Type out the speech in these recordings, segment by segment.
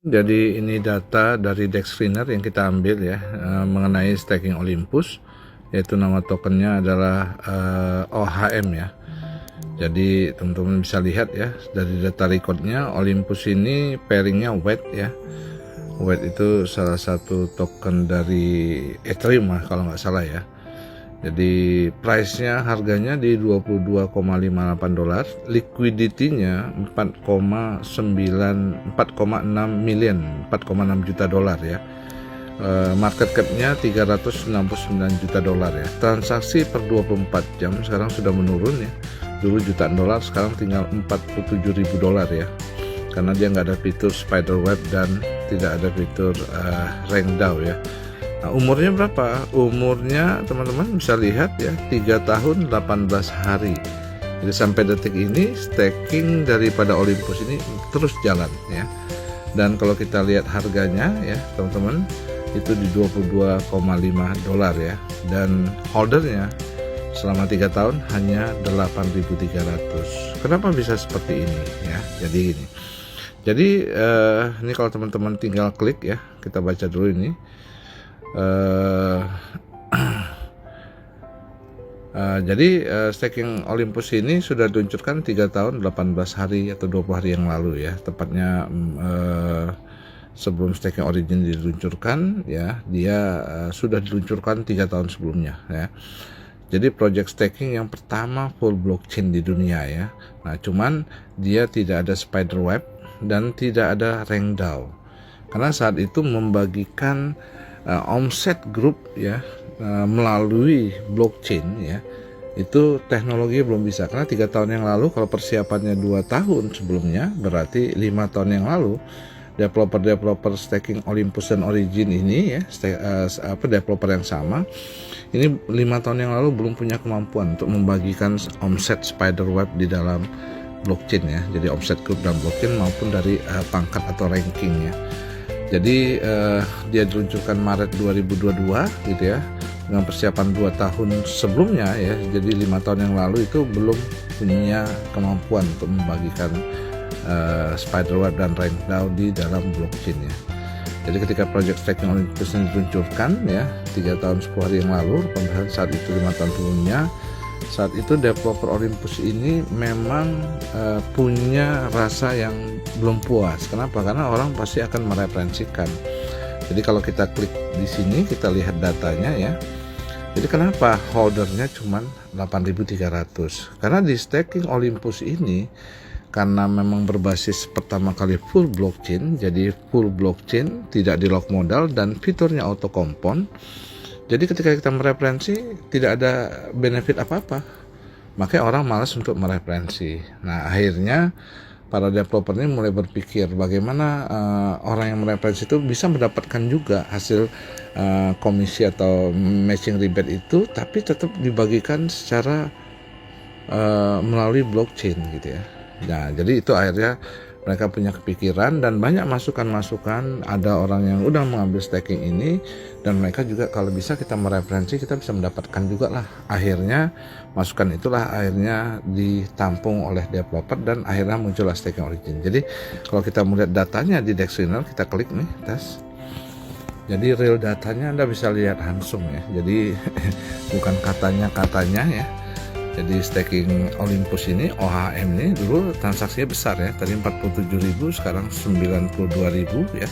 Jadi ini data dari Dexfiner yang kita ambil ya, mengenai staking Olympus, yaitu nama tokennya adalah OHM ya. Jadi teman-teman bisa lihat ya dari data recordnya, Olympus ini pairingnya WETH ya. WETH itu salah satu token dari Ethereum kalau nggak salah ya. Jadi price-nya harganya di 22,58 dolar, liquidity-nya 4,6 million, 4,6 juta dolar ya. Market cap-nya 369 juta dolar ya. Transaksi per 24 jam sekarang sudah menurun ya. Dulu jutaan dolar, sekarang tinggal 47.000 dolar ya. Karena dia nggak ada fitur spiderweb dan tidak ada fitur rank down ya. Nah, umurnya berapa? Umurnya teman-teman bisa lihat ya, 3 tahun 18 hari. Jadi sampai detik ini staking daripada Olympus ini terus jalan ya. Dan kalau kita lihat harganya ya teman-teman, itu di 22,5 dolar ya. Dan holdernya selama 3 tahun hanya 8.300. Kenapa bisa seperti ini ya? Jadi ini. Jadi ini kalau teman-teman tinggal klik ya, kita baca dulu ini. Jadi staking Olympus ini sudah diluncurkan 3 tahun 18 hari atau 20 hari yang lalu ya, tepatnya sebelum staking origin diluncurkan ya, dia sudah diluncurkan 3 tahun sebelumnya ya. Jadi project staking yang pertama full blockchain di dunia ya. Nah cuman dia tidak ada spiderweb dan tidak ada rank DAO, karena saat itu membagikan omset group ya melalui blockchain ya, itu teknologi belum bisa. Karena 3 tahun yang lalu, kalau persiapannya 2 tahun sebelumnya, berarti 5 tahun yang lalu developer staking Olympus dan Origin ini ya, developer yang sama ini 5 tahun yang lalu belum punya kemampuan untuk membagikan omset spiderweb di dalam blockchain ya. Jadi omset group dan blockchain maupun dari pangkat atau ranking ya. Jadi dia diluncurkan Maret 2022 gitu ya, dengan persiapan 2 tahun sebelumnya ya. Jadi 5 tahun yang lalu itu belum punya kemampuan untuk membagikan spiderweb dan rank DAO di dalam blockchain ya. Jadi ketika project staking Olympus ini diluncurkan ya 3 tahun 10 hari yang lalu, saat itu 5 tahun sebelumnya, saat itu developer Olympus ini memang punya rasa yang belum puas. Kenapa? Karena orang pasti akan mereferensikan. Jadi kalau kita klik di sini, kita lihat datanya ya. Jadi kenapa holdernya cuma 8.300? Karena di staking Olympus ini, karena memang berbasis pertama kali full blockchain, jadi full blockchain, tidak di lock modal dan fiturnya auto compound. Jadi ketika kita mereferensi tidak ada benefit apa-apa, makanya orang malas untuk mereferensi. Nah akhirnya para developer ini mulai berpikir bagaimana orang yang mereferensi itu bisa mendapatkan juga hasil komisi atau matching rebate itu, tapi tetap dibagikan secara melalui blockchain gitu ya. Nah jadi itu akhirnya mereka punya kepikiran dan banyak masukan-masukan. Ada orang yang udah mengambil staking ini dan mereka juga kalau bisa kita mereferensi, kita bisa mendapatkan juga lah. Akhirnya masukan itulah akhirnya ditampung oleh developer dan akhirnya muncullah staking origin. Jadi kalau kita melihat datanya di Dexfiner, kita klik nih tes. Jadi real datanya Anda bisa lihat langsung ya. Jadi bukan katanya ya. Jadi staking Olympus ini, OHM ini dulu transaksinya besar ya, tadi 47.000, sekarang 92.000 ya,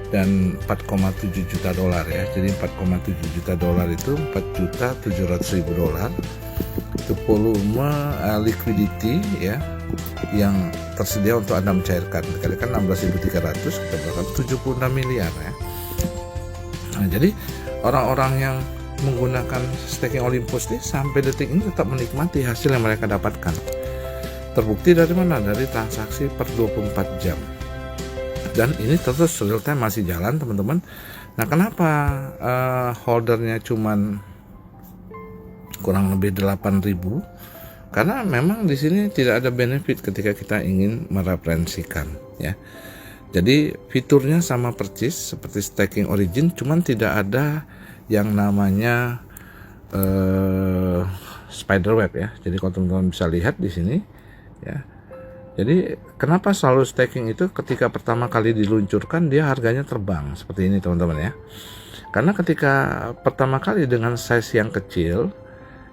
dan 4,7 juta dolar ya. Jadi 4,7 juta dolar itu 4.700.000 dolar. Itu volume liquidity ya yang tersedia untuk Anda mencairkan. Dikalikan 16.300, kita berapa? 76 miliar ya. Nah, jadi orang-orang yang menggunakan staking Olympus ini sampai detik ini tetap menikmati hasil yang mereka dapatkan. Terbukti dari mana? Dari transaksi per 24 jam. Dan ini terus real time masih jalan teman-teman. Nah kenapa holdernya cuman kurang lebih 8.000? Karena memang di sini tidak ada benefit ketika kita ingin mereferensikan ya. Jadi fiturnya sama persis seperti staking origin, cuman tidak ada yang namanya spiderweb ya. Jadi kalau teman-teman bisa lihat di sini ya. Jadi kenapa selalu staking itu ketika pertama kali diluncurkan dia harganya terbang seperti ini teman-teman ya. Karena ketika pertama kali dengan size yang kecil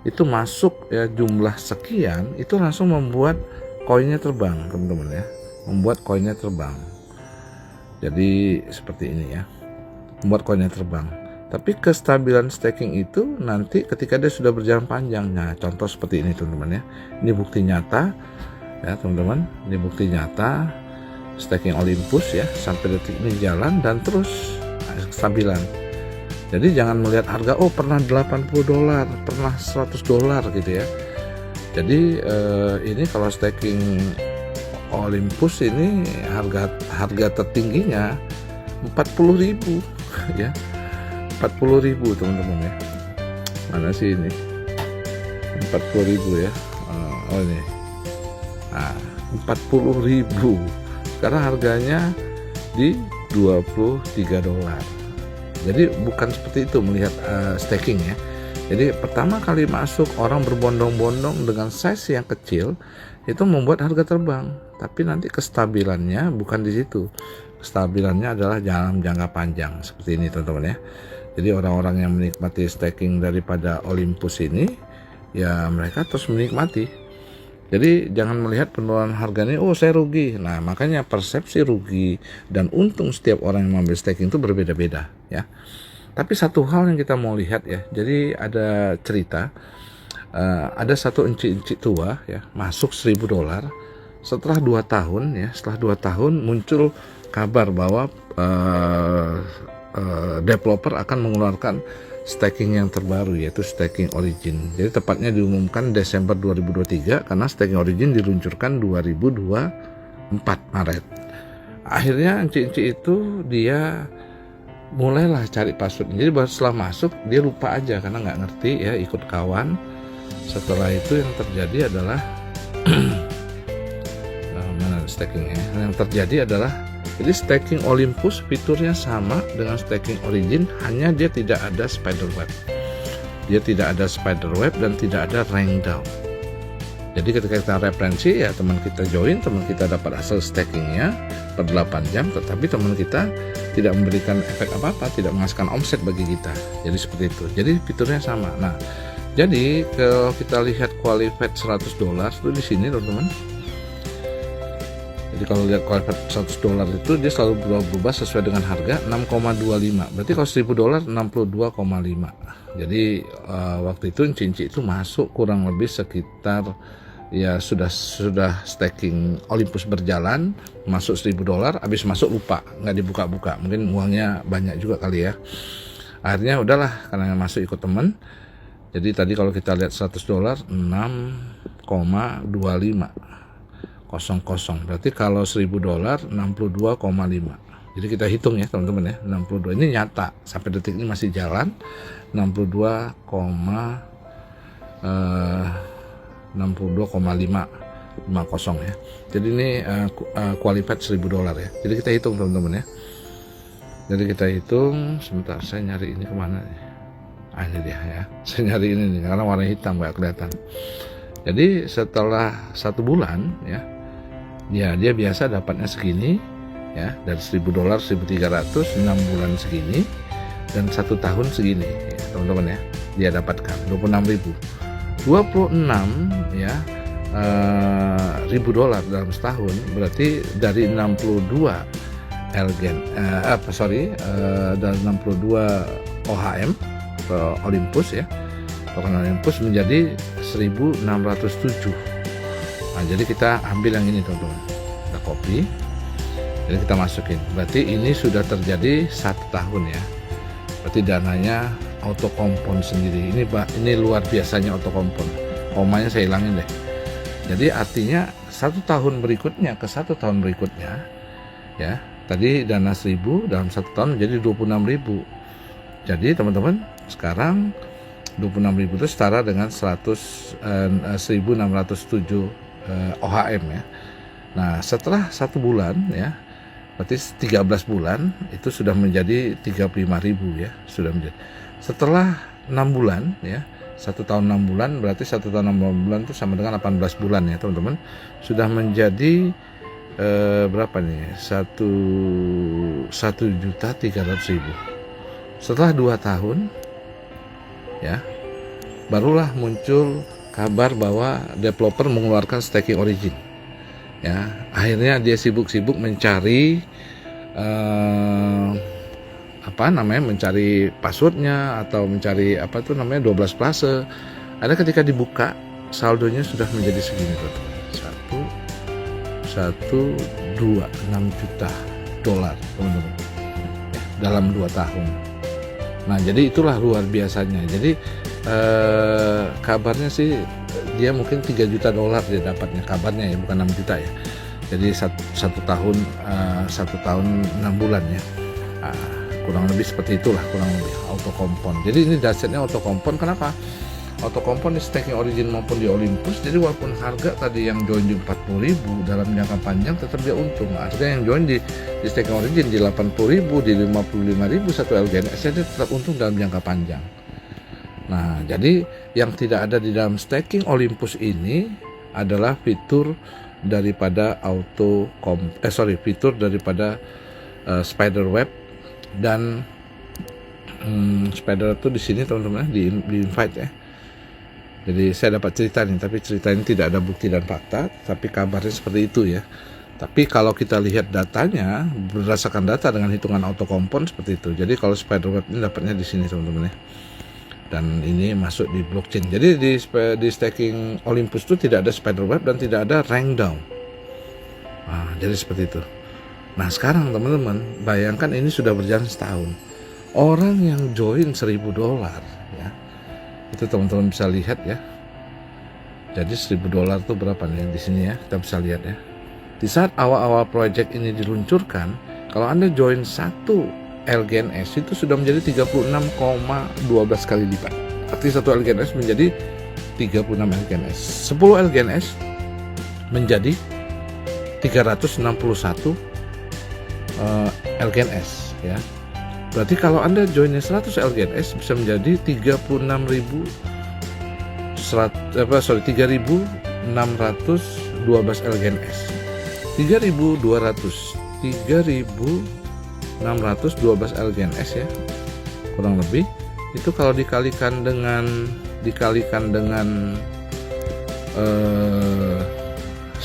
itu masuk ya jumlah sekian, itu langsung membuat koinnya terbang teman-teman ya, membuat koinnya terbang. Jadi seperti ini ya, membuat koinnya terbang. Tapi kestabilan staking itu nanti ketika dia sudah berjalan panjang. Nah, contoh seperti ini teman-teman ya. Ini bukti nyata ya teman-teman. Ini bukti nyata staking Olympus ya, sampai detik ini jalan dan terus kestabilan. Jadi jangan melihat harga pernah $80, pernah $100 gitu ya. Jadi ini kalau staking Olympus ini harga tertingginya 40.000 ya. 40.000 teman-teman ya. Mana sih ini? 40.000 ya. Ini. Nah, 40.000. Sekarang harganya di $23. Jadi bukan seperti itu melihat staking ya. Jadi pertama kali masuk orang berbondong-bondong dengan size yang kecil itu membuat harga terbang. Tapi nanti kestabilannya bukan di situ. Kestabilannya adalah dalam jangka panjang seperti ini teman-teman ya. Jadi orang-orang yang menikmati staking daripada Olympus ini ya mereka terus menikmati. Jadi jangan melihat penurunan harganya, saya rugi. Nah, makanya persepsi rugi dan untung setiap orang yang mengambil staking itu berbeda-beda ya. Tapi satu hal yang kita mau lihat ya. Jadi ada cerita ada satu enci-enci tua ya masuk $1.000 setelah 2 tahun ya. Setelah 2 tahun muncul kabar bahwa developer akan mengeluarkan staking yang terbaru yaitu staking Origin. Jadi tepatnya diumumkan Desember 2023 karena staking Origin diluncurkan 2024 Maret. Akhirnya enci-enci itu dia mulailah cari password. Jadi baru setelah masuk dia lupa aja karena nggak ngerti ya, ikut kawan. Setelah itu yang terjadi adalah mana stakingnya? Yang terjadi adalah jadi staking Olympus fiturnya sama dengan staking Origin, hanya dia tidak ada spiderweb. Dia tidak ada spiderweb dan tidak ada rank down. Jadi ketika kita referensi ya teman kita join, teman kita dapat hasil stakingnya per 8 jam, tetapi teman kita tidak memberikan efek apa-apa, tidak menghasilkan omset bagi kita. Jadi seperti itu. Jadi fiturnya sama. Nah, jadi kalau kita lihat qualified $100 itu di sini teman-teman. Jadi kalau lihat qualified $100 itu dia selalu berubah sesuai dengan harga 6,25. Berarti kalau $1.000 62,5. Jadi waktu itu cinci itu masuk kurang lebih sekitar ya sudah staking Olympus berjalan, masuk $1.000, habis masuk lupa, nggak dibuka-buka. Mungkin uangnya banyak juga kali ya. Akhirnya udahlah karena masuk ikut teman. Jadi tadi kalau kita lihat $100 6,25 00, berarti kalau $1.000 62,5. Jadi kita hitung ya teman-teman ya, 62 ini nyata sampai detik ini masih jalan 62,50 ya. Jadi ini qualified $1.000 ya. Jadi kita hitung teman-teman ya. Jadi kita hitung, sebentar saya nyari ini kemana nih? Ini dia ya. Saya nyari ini nih karena warna hitam nggak kelihatan. Jadi setelah 1 bulan ya, dia biasa dapatnya segini ya, dari $1.000 1.300, 6 bulan segini, dan 1 tahun segini ya, teman-teman ya, dia dapatkan 26.000 ya, $1.000 dalam setahun, berarti dari 62 dari 62 OHM Olympus ya, token Olympus menjadi 1.607. Nah, jadi kita ambil yang ini teman-teman, kita copy, jadi kita masukin. Berarti ini sudah terjadi 1 tahun ya. Berarti dananya auto kompon sendiri. Ini luar biasanya auto kompon. Komanya saya hilangin deh. Jadi artinya 1 tahun berikutnya ke 1 tahun berikutnya ya. Tadi dana 1.000 dalam 1 tahun menjadi 26.000. Jadi teman-teman sekarang 26.000 itu setara dengan 1.607 OHM ya. Nah setelah 1 bulan ya, berarti 13 bulan itu sudah menjadi 35.000 ya, sudah menjadi. Setelah 6 bulan ya, 1 tahun 6 bulan berarti 1 tahun 6 bulan itu sama dengan 18 bulan ya teman-teman, sudah menjadi berapa nih? 1.300.000. Setelah 2 tahun ya, barulah muncul kabar bahwa developer mengeluarkan staking origin. Ya, akhirnya dia sibuk-sibuk mencari mencari passwordnya atau mencari 12 flase. Ada ketika dibuka saldonya sudah menjadi segini tuh. 1,2 juta dolar teman-teman dalam 2 tahun. Nah, jadi itulah luar biasanya. Jadi kabarnya sih dia mungkin 3 juta dolar dia dapatnya, kabarnya ya, bukan 6 juta ya. Jadi satu tahun 6 bulan ya. Kurang lebih seperti itulah, kurang lebih auto compound. Jadi ini dasarnya auto compound. Kenapa? Auto compound di staking origin maupun di Olympus. Jadi walaupun harga tadi yang join di 40.000 dalam jangka panjang tetap dia untung. Harga yang join di staking origin di 80.000, di 55.000 satu LGNS dia tetap untung dalam jangka panjang. Nah, jadi yang tidak ada di dalam staking Olympus ini adalah fitur daripada fitur daripada Spiderweb dan Spider itu di sini teman-teman di invite ya. Jadi saya dapat cerita nih, tapi cerita ini tidak ada bukti dan fakta, tapi kabarnya seperti itu ya. Tapi kalau kita lihat datanya, berdasarkan data dengan hitungan auto compound seperti itu. Jadi kalau Spiderweb ini dapatnya di sini teman-teman ya. Dan ini masuk di blockchain. Jadi di staking Olympus itu tidak ada Spiderweb dan tidak ada rank down. Nah, jadi seperti itu. Nah, sekarang teman-teman, bayangkan ini sudah berjalan setahun. Orang yang join $1.000 ya. Itu teman-teman bisa lihat ya. Jadi $1.000 itu berapa nih di sini ya? Kita bisa lihat ya. Di saat awal-awal project ini diluncurkan, kalau Anda join 1 LGNS itu sudah menjadi 36,12 kali lipat. Artinya 1 LGNS menjadi 36 LGNS. 10 LGNS menjadi 361 LGNS ya. Berarti kalau Anda joinnya 100 LGNS bisa menjadi 3.612 LGNS. 3.612 LGNS ya. Kurang lebih itu kalau dikalikan dengan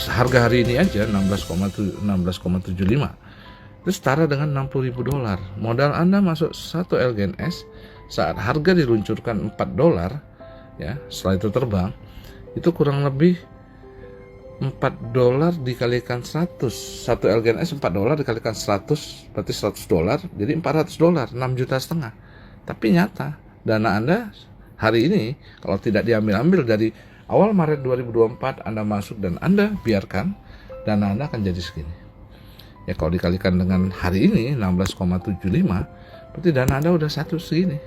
harga hari ini aja 16,75 itu setara dengan $60.000. Modal Anda masuk 1 LGNS saat harga diluncurkan $4 ya, setelah itu terbang itu kurang lebih $4 dikalikan 100. 1 LGNS $4 dikalikan 100 berarti $100, jadi $400, 6,5 juta. Tapi nyata dana Anda hari ini kalau tidak diambil dari awal Maret 2024 Anda masuk dan Anda biarkan, dana Anda akan jadi segini. Ya kalau dikalikan dengan hari ini 16,75 berarti dana Anda udah segini.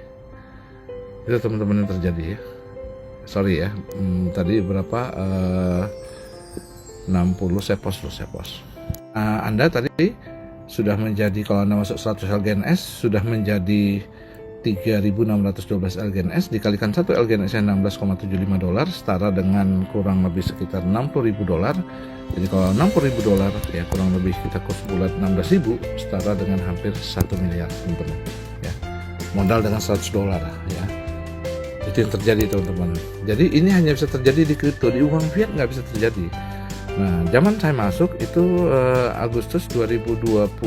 Itu teman-teman yang terjadi ya. Sorry ya, tadi berapa 60 saya post. Anda tadi sudah menjadi, kalau Anda masuk 100 LGNS sudah menjadi 3.612 LGNS dikalikan 1 LGNS yang $16,75 setara dengan kurang lebih sekitar $60.000. Jadi kalau $60.000 ya kurang lebih kita kurs bulat 16.000 setara dengan hampir 1 miliar teman-teman ya. Modal dengan $100 ya. Itu yang terjadi teman-teman. Jadi ini hanya bisa terjadi di kripto, di uang fiat nggak bisa terjadi. Nah, zaman saya masuk itu Agustus 2024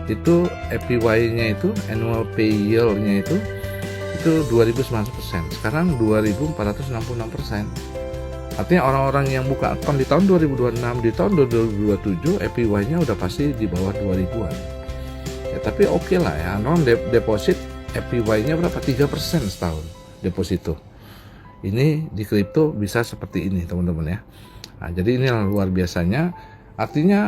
itu APY-nya itu annual pay yield-nya itu 2.900%. Sekarang 2.466%. Artinya orang-orang yang buka akun di tahun 2026, di tahun 2027 APY-nya udah pasti di bawah 2.000-an. Ya, tapi oke lah ya, non deposit APY-nya berapa? 3% setahun deposito. Ini di kripto bisa seperti ini teman-teman ya. Nah, jadi ini luar biasanya. Artinya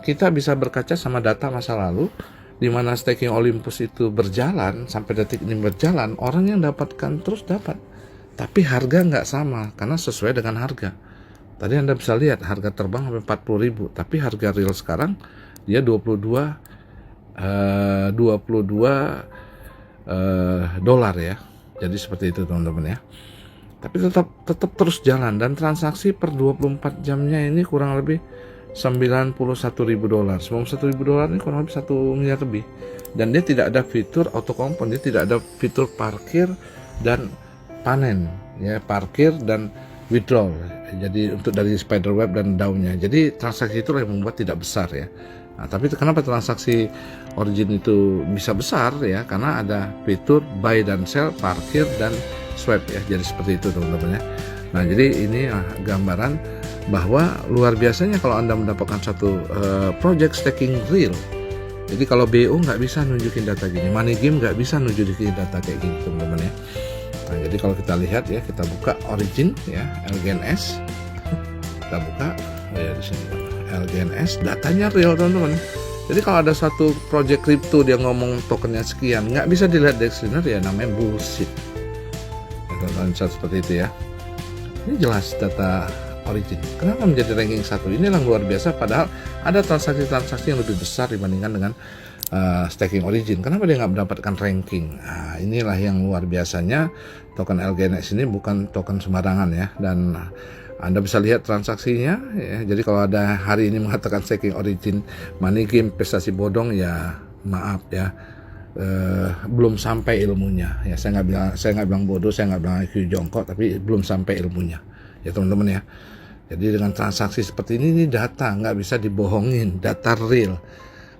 kita bisa berkaca sama data masa lalu di mana staking Olympus itu berjalan sampai detik ini berjalan, orang yang dapatkan terus dapat. Tapi harga nggak sama karena sesuai dengan harga. Tadi Anda bisa lihat harga terbang sampai 40.000, tapi harga real sekarang dia 22 dolar ya. Jadi seperti itu teman-teman ya. Tapi tetap terus jalan dan transaksi per 24 jamnya ini kurang lebih $91.000. $91.000 ini kurang lebih 1 miliar lebih. Dan dia tidak ada fitur auto compound, dia tidak ada fitur parkir dan panen, ya, parkir dan withdrawal. Jadi untuk dari spiderweb dan daunnya. Jadi transaksi itu yang membuat tidak besar, ya. Nah, tapi kenapa transaksi Origin itu bisa besar, ya? Karena ada fitur buy dan sell, parkir dan swap, ya. Jadi seperti itu, teman-teman, ya. Nah, jadi ini gambaran bahwa luar biasanya kalau Anda mendapatkan satu project staking real. Jadi kalau BO nggak bisa nunjukin data gini, MoneyGame nggak bisa nunjukin data kayak gini, teman-teman, ya. Nah, jadi kalau kita lihat, ya, kita buka Origin, ya, LGNS, kita buka, ya, di sini LGNS, datanya real, teman-teman. Jadi kalau ada satu project crypto dia ngomong tokennya sekian, nggak bisa dilihat dari sini, ya, namanya bullshit. Ya, teman-teman, seperti itu, ya. Ini jelas data Origin. Kenapa menjadi ranking 1? Ini yang luar biasa, padahal ada transaksi-transaksi yang lebih besar dibandingkan dengan staking Origin. Kenapa dia nggak mendapatkan ranking? Nah, inilah yang luar biasanya. Token LGNX ini bukan token sembarangan, ya. Dan Anda bisa lihat transaksinya, ya. Jadi kalau ada hari ini mengatakan staking Origin MoneyGame investasi bodong, ya maaf, ya. Belum sampai ilmunya, ya. Saya nggak bilang bodoh, saya nggak bilang IQ jongkok, tapi belum sampai ilmunya, ya, teman-teman, ya. Jadi dengan transaksi seperti ini data nggak bisa dibohongin, data real.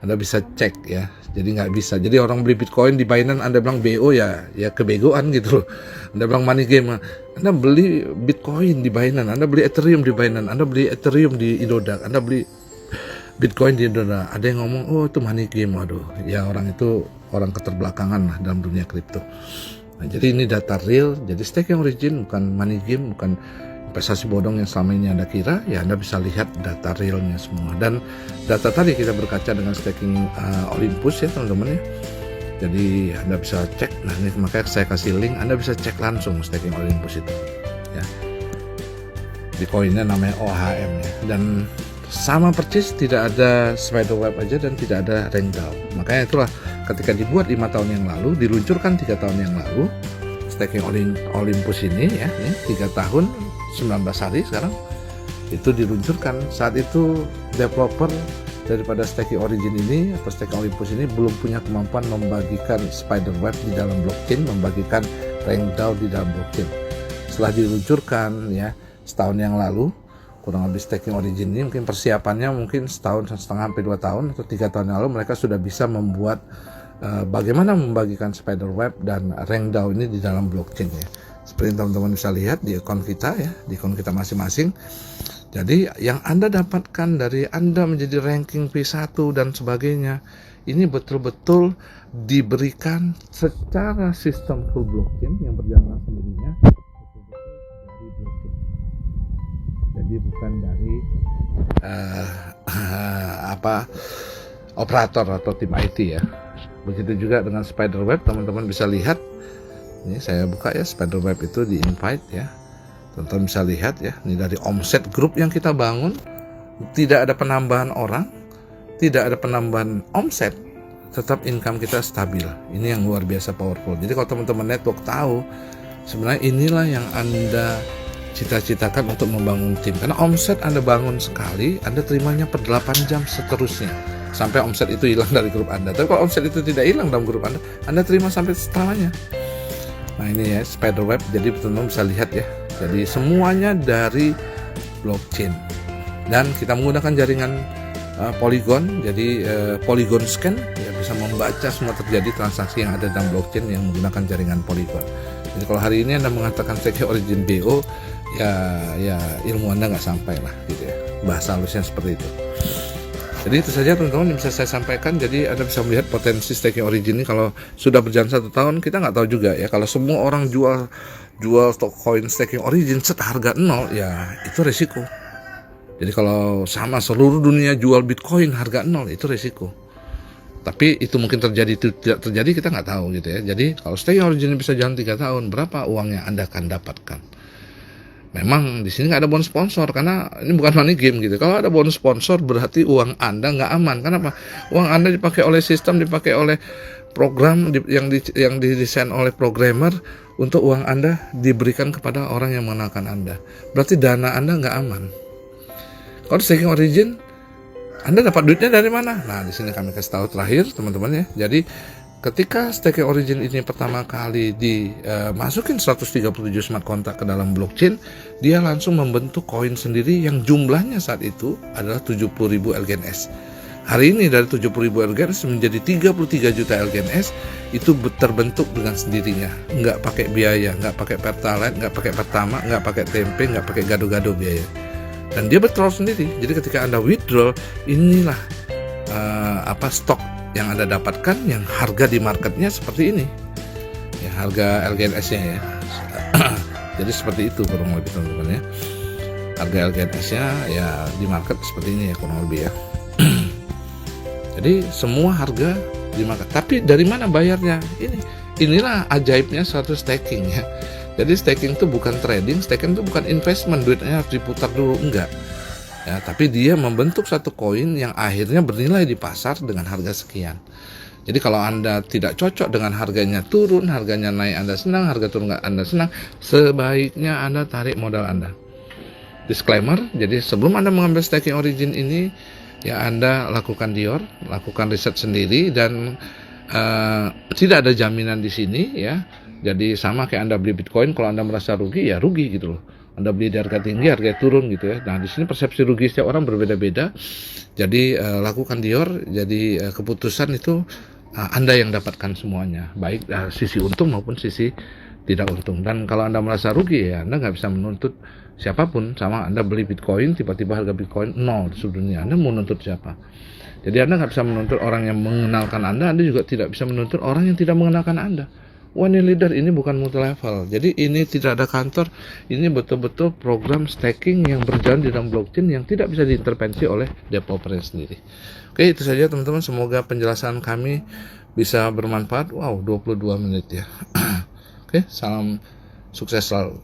Anda bisa cek, ya. Jadi nggak bisa. Jadi orang beli Bitcoin di Binance, Anda bilang BO, ya kebegoan gitu loh. Anda bilang MoneyGame, Anda beli Bitcoin di Binance, Anda beli Ethereum di Binance, Anda beli Ethereum di Indodax, Anda beli Bitcoin di Indodax. Ada yang ngomong, oh itu MoneyGame, waduh. Ya orang itu orang keterbelakangan lah dalam dunia kripto. Nah, jadi ini data real. Jadi staking Origin bukan MoneyGame, bukan investasi bodong yang selama ini Anda kira, ya Anda bisa lihat data realnya semua. Dan data tadi kita berkaca dengan staking Olympus, ya, teman-teman, ya. Jadi Anda bisa cek. Nah, ini makanya saya kasih link, Anda bisa cek langsung staking Olympus itu, ya. Di koinnya namanya OHM, ya. Dan sama persis, tidak ada spiderweb aja dan tidak ada Rangdao. Makanya itulah ketika dibuat 5 tahun yang lalu, diluncurkan 3 tahun yang lalu, staking Olympus ini, ya, ini 3 tahun 19 hari sekarang itu diluncurkan. Saat itu developer daripada staking Origin ini atau staking Olympus ini belum punya kemampuan membagikan spiderweb di dalam blockchain, membagikan Rangdao di dalam blockchain. Setelah diluncurkan, ya, setahun yang lalu, kurang lebih staking Origin ini mungkin persiapannya mungkin setahun setengah sampai 2 tahun atau 3 tahun yang lalu, mereka sudah bisa membuat bagaimana membagikan spiderweb dan Rangdao ini di dalam blockchain, ya. Seperti teman-teman bisa lihat di akun kita, ya, di akun kita masing-masing. Jadi yang Anda dapatkan dari Anda menjadi ranking P1 dan sebagainya, ini betul-betul diberikan secara sistem full blockchain yang berjalan sendirinya, betul-betul dari blockchain. Jadi bukan dari operator atau tim IT, ya. Begitu juga dengan spiderweb, teman-teman bisa lihat. Ini saya buka, ya, spiderweb itu di invite, ya. Teman-teman bisa lihat, ya, ini dari omset grup yang kita bangun, tidak ada penambahan orang, tidak ada penambahan omset, tetap income kita stabil. Ini yang luar biasa powerful. Jadi kalau teman-teman network tahu, sebenarnya inilah yang Anda cita-citakan untuk membangun tim. Karena omset Anda bangun sekali, Anda terimanya per 8 jam seterusnya, sampai omset itu hilang dari grup Anda. Tapi kalau omset itu tidak hilang dalam grup Anda terima sampai setelahnya. Nah, ini, ya, spiderweb. Jadi teman-teman bisa lihat, ya. Jadi semuanya dari blockchain. Dan kita menggunakan jaringan Polygon. Jadi Polygon Scan, ya, bisa membaca semua terjadi transaksi yang ada dalam blockchain yang menggunakan jaringan Polygon. Jadi kalau hari ini Anda mengatakan staking Origin BO, ya ilmu Anda nggak sampai lah, gitu, ya. Bahasa halusnya seperti itu. Jadi itu saja, teman-teman, yang bisa saya sampaikan. Jadi Anda bisa melihat potensi staking Origin ini. Kalau sudah berjalan 1 tahun, kita nggak tahu juga, ya. Kalau semua orang jual coin staking Origin harga 0, ya itu resiko. Jadi kalau sama seluruh dunia jual Bitcoin harga 0, itu resiko. Tapi itu mungkin terjadi, itu tidak terjadi, kita nggak tahu, gitu, ya. Jadi kalau staking Origin bisa jalan 3 tahun, berapa uang yang Anda akan dapatkan? Memang di sini nggak ada bonus sponsor karena ini bukan MoneyGame, gitu. Kalau ada bonus sponsor berarti uang Anda nggak aman. Kenapa? Uang Anda dipakai oleh sistem, dipakai oleh program yang didesain oleh programmer untuk uang Anda diberikan kepada orang yang mengenalkan Anda. Berarti dana Anda nggak aman. Kalau staking Origin, Anda dapat duitnya dari mana? Nah, di sini kami kasih tahu terakhir, teman-teman ya. Jadi, ketika staking origin ini pertama kali dimasukin 137 smart contract ke dalam blockchain, dia langsung membentuk koin sendiri yang jumlahnya saat itu adalah 70.000 LGNS. Hari ini dari 70.000 LGNS menjadi 33 juta LGNS, itu terbentuk dengan sendirinya. Nggak pakai biaya, nggak pakai pertalite, nggak pakai pertama, nggak pakai tempe, nggak pakai gado-gado biaya. Dan dia bertelur sendiri. Jadi ketika Anda withdraw, inilah stok yang Anda dapatkan yang harga di marketnya seperti ini. Ya, harga LGNS-nya ya. Jadi seperti itu kurang lebih, teman-teman ya. Harga LGNS-nya ya di market seperti ini ya kurang lebih ya. Jadi semua harga di market. Tapi dari mana bayarnya? Inilah ajaibnya suatu staking ya. Jadi staking itu bukan trading, staking itu bukan investment, duitnya harus diputar dulu, enggak. Ya, tapi dia membentuk satu koin yang akhirnya bernilai di pasar dengan harga sekian. Jadi kalau Anda tidak cocok dengan harganya turun, harganya naik Anda senang, harga turun Anda senang, sebaiknya Anda tarik modal Anda. Disclaimer, jadi sebelum Anda mengambil staking origin ini, ya Anda lakukan Dior, lakukan riset sendiri, dan tidak ada jaminan di sini ya. Jadi sama kayak Anda beli Bitcoin, kalau Anda merasa rugi ya rugi gitu loh. Anda beli di harga tinggi, harga turun gitu ya. Nah, di sini persepsi rugi setiap orang berbeda-beda. Jadi lakukan Dior, jadi keputusan itu Anda yang dapatkan semuanya, baik sisi untung maupun sisi tidak untung. Dan kalau Anda merasa rugi ya Anda nggak bisa menuntut siapapun. Sama Anda beli Bitcoin, tiba-tiba harga Bitcoin 0 di seluruh dunia, Anda mau menuntut siapa? Jadi Anda nggak bisa menuntut orang yang mengenalkan Anda juga tidak bisa menuntut orang yang tidak mengenalkan Anda. Wah, ini leader, ini bukan multi level. Jadi ini tidak ada kantor, ini betul-betul program staking yang berjalan di dalam blockchain yang tidak bisa diintervensi oleh developer sendiri. Oke, itu saja teman-teman, semoga penjelasan kami bisa bermanfaat. Wow, 22 menit ya. Oke, salam sukses selalu.